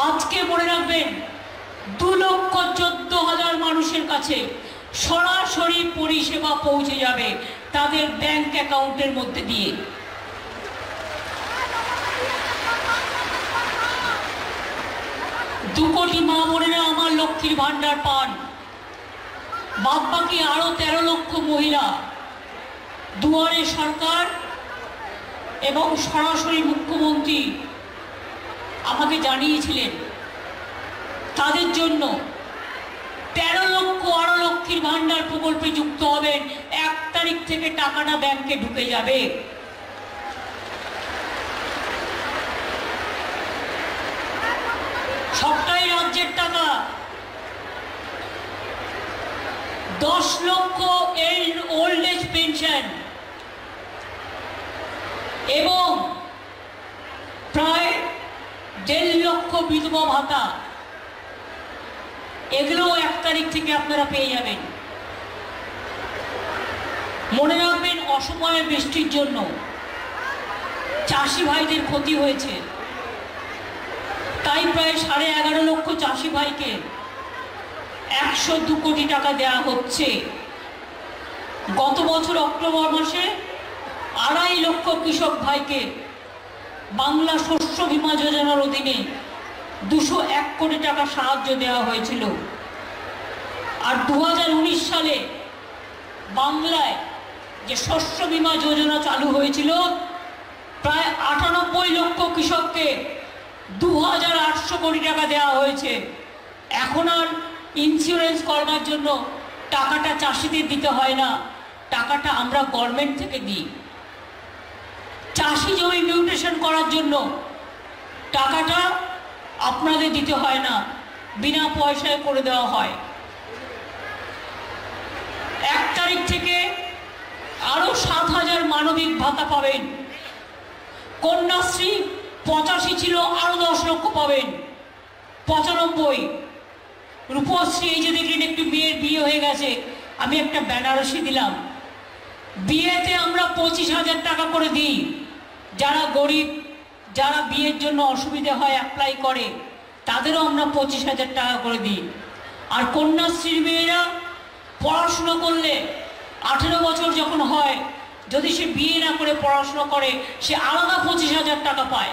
আজকে মনে রাখবেন 2,14,000 মানুষের কাছে সরাসরি পরিষেবা পৌঁছে যাবে তাদের ব্যাংক অ্যাকাউন্টের মধ্যে দিয়ে। 2 কোটি মা বোনেরা আমার লক্ষ্মীর ভান্ডার পান। বাদবাকি আরো 13 লক্ষ মহিলা দুয়ারে সরকার এবং সরাসরি মুখ্যমন্ত্রী আমাকে জানিয়েছিলেন তাদের জন্য 13 লক্ষ আরো লক্ষ্মীর ভান্ডার প্রকল্পে যুক্ত হবেন। 1 তারিখ থেকে টাকাটা ব্যাংকে ঢুকে যাবে। সবটাই রাজ্যের টাকা। 10 লক্ষ ওল্ড এজ পেনশন এবং প্রায় 1.5 লক্ষ বিধবা ভাতা, এগুলো 1 তারিখ থেকে আপনারা পেয়ে যাবেন। মনে রাখবেন, অসময়ে বৃষ্টির জন্য চাষি ভাইদের ক্ষতি হয়েছে, তাই প্রায় 11.5 লক্ষ চাষি ভাইকে 102 কোটি টাকা দেওয়া হচ্ছে। গত বছর অক্টোবর মাসে 2.5 লক্ষ কৃষক ভাইকে বাংলা শস্য বীমা যোজনার অধীনে 201 কোটি টাকা সাহায্য দেওয়া হয়েছিল। আর 2019 সালে বাংলায় যে শস্য বীমা যোজনা চালু হয়েছিল, প্রায় 98 লক্ষ কৃষককে 2,800 কোটি টাকা দেওয়া হয়েছে। এখন আর ইন্স্যুরেন্স করবার জন্য টাকাটা চাষিদের দিতে হয় না, টাকাটা আমরা গভর্নমেন্ট থেকে দিই। চাষি জমি মিউটেশন করার জন্য টাকাটা আপনাদের দিতে হয় না, বিনা পয়সায় করে দেওয়া হয়। 1 তারিখ থেকে আরো 7,000 মানবিক ভাতা পাবেন। কন্যাশ্রী 85 ছিল, আরো 10 লক্ষ পাবেন, 95। রূপশ্রী, এই যে দেখলেন একটু মেয়ের বিয়ে হয়ে গেছে, আমি একটা বেনারসি দিলাম। বিয়েতে আমরা 25,000 টাকা করে দিই। যারা গরিব, যারা বিয়ের জন্য অসুবিধা হয় অ্যাপ্লাই করে, তাদেরও আমরা 25,000 টাকা করে দিই। আর কন্যাশ্রীর মেয়েরা পড়াশুনো করলে 18 বছর যখন হয়, যদি সে বিয়ে না করে পড়াশুনো করে, সে আলাদা 25,000 টাকা পায়।